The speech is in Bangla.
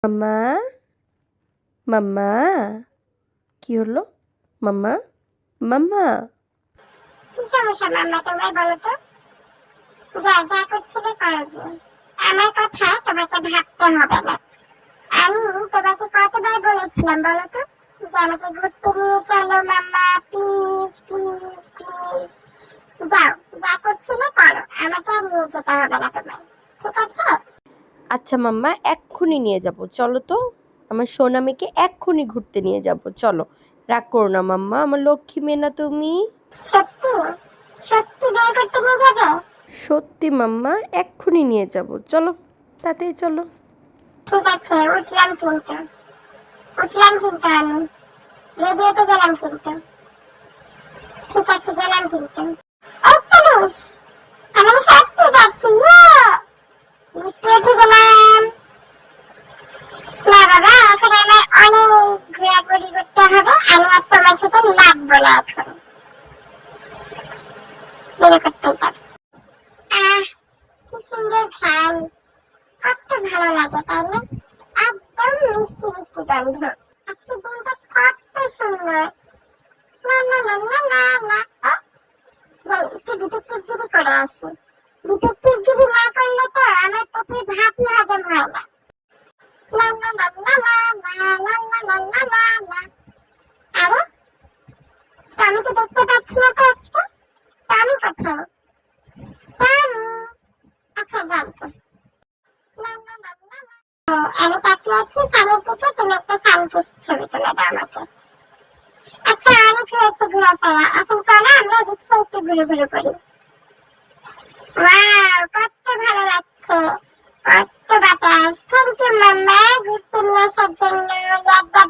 মাম্মা, মাম্মা, কি হলো? মাম্মা, মাম্মা। কি সমস্যা মাম্মা তোমার বলো তো? যা যা করছিলে করো গিয়ে। আমার কথা তোমাকে ভাবতে হবে না। আমি তোমাকে কতবার বলেছিলাম বলো তো, যে আমাকে ঘুরতে নিয়ে চলো মাম্মা, প্লিজ প্লিজ প্লিজ। যাও, যা করছিলে করো, আমাকে আর নিয়ে যেতে হবে না তোমার, ঠিক আছে? আচ্ছা মাম্মা, এক্ষুনি নিয়ে যাব, চলো তো। আমার সোনা মেয়েকে এক্ষুনি ঘুরতে নিয়ে যাব, চলো। রাগ করো না মাম্মা, আমার লক্ষ্মী মেয়ে না তুমি? সত্যি সত্যি বের করতে নিয়ে যাবে? সত্যি মাম্মা, এক্ষুনি নিয়ে যাব, চলো, তাতেই চলো। ঠিক আছে, উঠলাম কিন্তু, উঠলাম কিন্তু আমি রেডিওতে গেলাম কিন্তু। ঠিক আছে, গেলাম কিন্তু। এই পুলিশ, আমি সত্যি যাচ্ছি। লিফটে উঠে গেলাম। না বাবা, এখন আমার অনেক ঘোরাঘুরি করতে হবে, আমি আর তোমার সাথে লাগবো না এখন। বের করতে যাব। আহ, কি সুন্দর ঘ্রাণ, কত ভালো লাগে তাই না? একদম মিষ্টি মিষ্টি গন্ধ। আজকে দিনটা কত সুন্দর। না না না না না না, যাই একটু ডিটেকটিভগিরি করে আসি। ডিটেকটিভগিরি না করলে তো আমার পেটের ভাতই হজম হয় না। না না না না না না না না না না না না। আরে, টমিকে দেখতে পাচ্ছি না তো আজকে। টমি কোথায়? টমি, আচ্ছা যাচ্ছে। না না না না না। আমি তাকিয়ে আছি সানের দিকে, তুমি একটা সানকিস ছবি তুলে দাও আমাকে। আচ্ছা, অনেক হয়েছে ঘোরাফেরা, এখন চলো আমরা রিক্সায় একটু ঘুরে ঘুরে করি। ওয়াও, কত ভালো লাগছে, কত বাতাস। থ্যাংক ইউ মাম্মা, ঘুরতে নিয়ে আসার জন্য। ইয়াদ্দা